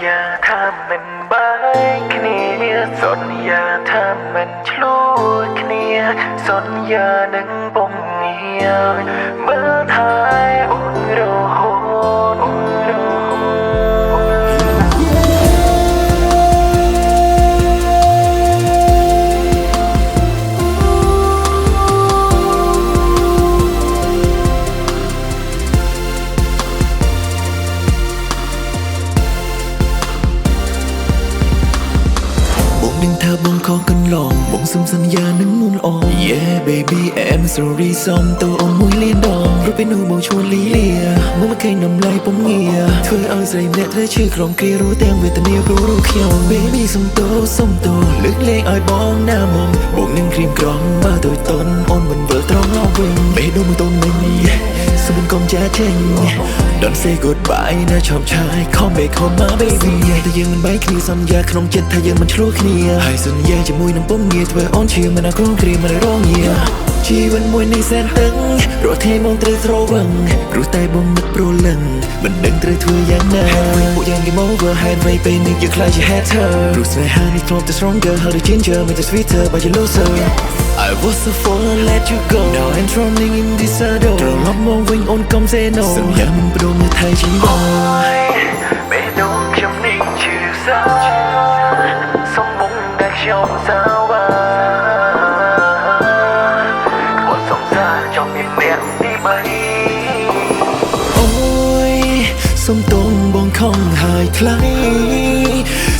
ญาถ้ามันบ้ายគ្នាสัญญาถ้ามันឆ្លួយគ្នាสัญญาនឹងពុំងាយមើលថែអូនរហូតអូនរហូតនឹងថាបងខកកន្លងបងសុំសន្យានឹងមុនអង Yeah baby I'm sorry សុំតើអូនមួយលានដងរូបពេលនោះបងឈួនលីលាមកមកឃើញនំឡៃពុំងារធ្វើឲ្យស្រីម្នាក់ត្រូវឈឺក្រំគ្រាรู้ទាំងវេទនាព្រោះរូបខ្ញុំ Baby សុំតើលើកលែងឲ្យបងណាមុំបងនឹងក្រៀមក្រំបើដូចតន់អូនមិនវិលត្រង់មកវិញបេះដូងមិនតន់មិញសុំកុំចាចេញ Don't say goodbye ណាឈប់ឆាយ Come back home my baby តែយើងមិនបែកគ្នាសន្យាក្នុងចិត្តថាយើងមិនឆ្លោះគ្នាហើយសន្យាជាមួយនឹងពុំងារធ្វើអូនឈឺមិនអក្រងគ្រាមិនរងងារជីវិតមួយនេះសែនតឹងរត់ទេមកត្រូវស្រវឹងព្រោះតែបងនឹកព្រលឹងមិនដឹងត្រូវធ្វើយ៉ាងណាពួកយ៉ាង game over ហេតុអ្វីពេលនេះយើងខ្លាចជា hater ព្រោះស្នេហានេះធ្លាប់តែ stronger ហើយ ginger មិនតែ sweeter but you loser I was so full and let you go Now I'm drowning in this shadow ត្រឡប់មកវិញអូនកុំ say no សន្យាមិនព្រមនៅថៃជាងបងបេះដូងខ្ញុំនេះឈឺសាសុំមុំដែលខ្ញុំសាវ៉ាគាត់សង្សារចង់មានអ្នកទី3អូយសុំទងបងខំហើយថ្លៃ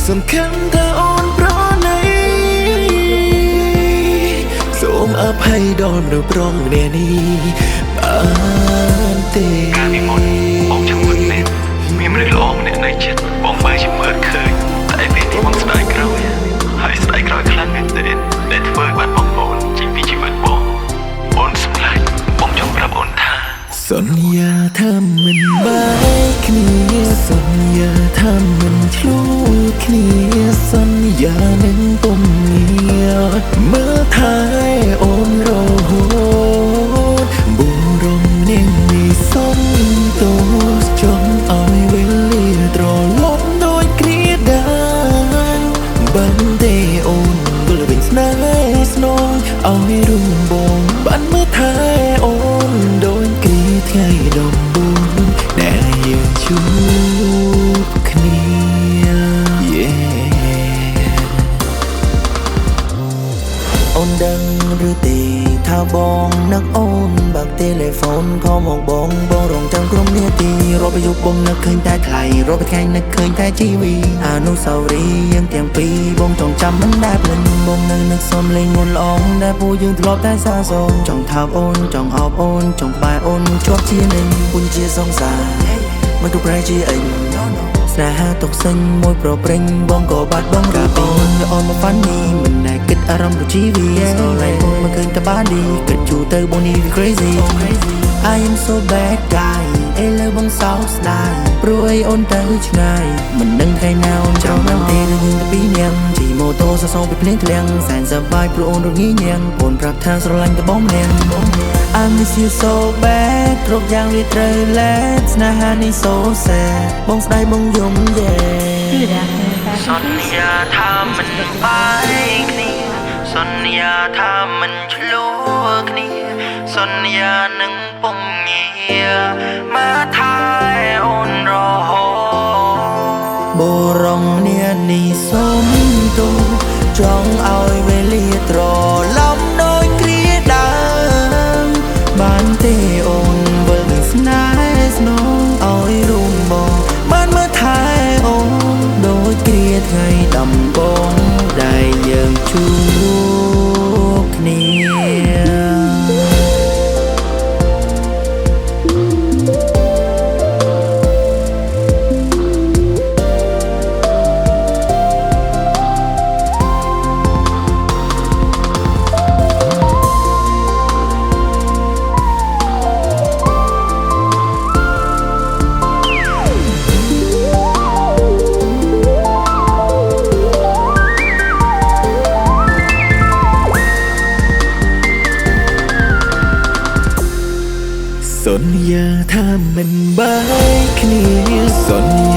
សំខាន់ថាអូនប្រណីសូមអភ័យដល់មនុស្សប្រុងម្នាក់នេះបានទេកាលពីមុនបងចង់មិនមែនមានមនុស្សល្អម្នាក់នៅចិត្តបងបើជាមើលឃើញតែពេលនេះបងស្ដាយក្រោយហើយស្ដាយក្រោយខ្លាំងមែនទែនដែលធ្វើឲ្យបាត់បងប្អូនជីវិតបងអូនសម្លាញ់បងចង់ប្រាប់អូនថាសន្យាថាមិនបែកគ្នាសន្យាថាមិនឆ្លោះគ្នាសន្យានឹងពុំងារមើលថែអូនរហូតបុរំនាងនេះសុំទោសចង់ឲ្យវេលាត្រឡប់ដូចគ្នាដែរបានទេអូនវិលវិញស្នេហ៍ស្នងឲ្យរំបងបានមើលថែអូនដូចគ្នាថ្ងៃដំបូងដែលយើងជួបគ្នា Yeah អូនដឹងឬទេថាបងនឹកអូនបើក telephone ខំមកបងរងចាំក្រុមនាទីរាល់ពេលយប់បងនឹកឃើញតែថ្លៃរាល់ពេលថ្ងៃនឹកឃើញតែជីវីអនុស្សាវរីយ៍យើងទាំងពីរបងចង់ចាំមិនដែលភ្លេចបងនៅនឹកសុំលេងមុនល្អងដែលពួកយើងធ្លាប់តែសាសងចង់ថើបអូនចង់អបអូនចង់ក្បែរអូនជាប់ជានឹងពុនជាសង្សារមិនគ្រប់ប្រែជាអីស្នេហាទុកសិញមួយប្រព្រេញបងក៏បាត់បងកាអូនវាអនមកហ្វាន់នេះមិនដែលគិតអារម្មណ៍củaជីវីស្នេហ៍អូនមកឃើញតែបានឌីគិតជូរទៅបងនេះវា crazy I am so bad guy ឥឡូវបងសោកស្ដាយព្រោះអីអូនទៅឆ្ងាយមិនដឹងថ្ងៃណាអូនចង់បានទេរឿងតែពីរនាក់ជិះម៉ូតូសសងពីភ្លៀងធ្លាក់សែនសប្បាយព្រោះអូនរងាញ៉ាំងអូនប្រាប់ថាស្រឡាញ់តែបងម្នាក់ I miss you so bad គ្រប់យ៉ាងវាត្រូវលែកស្នេហានេះ so sad បងស្ដាយបងយំយេសន្យាថាមិនបែកគ្នាសន្យាថាមិនឆ្លោះគ្នាសន្យានឹងពុំងារមកថែអូនរហូតបុរងនានេះសុំទោសចង់ឲ្យវេលាត្រឡប់ដូចគ្រាដើមបានទេអូនវិលវិញស្នេហ៍ស្នងឲ្យរួមបងបានមើលថែអូនដូចគ្រាថ្ងៃដំបូងដែលយើងជួបគ្នាសន្យាថាមិនបែកគ្នាសន្